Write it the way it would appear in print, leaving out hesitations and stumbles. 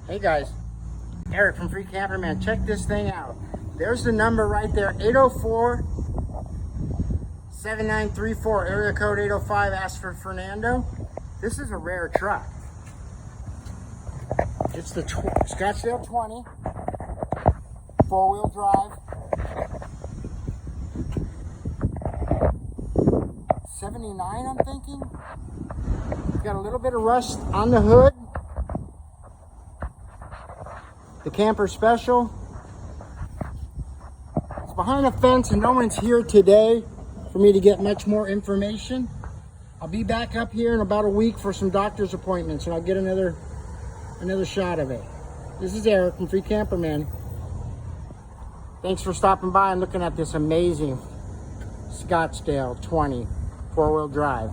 Hey guys, Eric from Free Camperman. Check this thing out. There's the number right there, 804-7934, area code 805, ask for Fernando. This is a rare truck. It's the Scottsdale 20, four-wheel drive, 79 I'm thinking. Got a little bit of rust on the hood. The camper special. It's behind a fence and no one's here today for me to get much more information. I'll be back up here in about a week for some doctor's appointments and I'll get another shot of it. This is Eric from Free Camperman. Thanks for stopping by and looking at this amazing Scottsdale 20 four-wheel drive.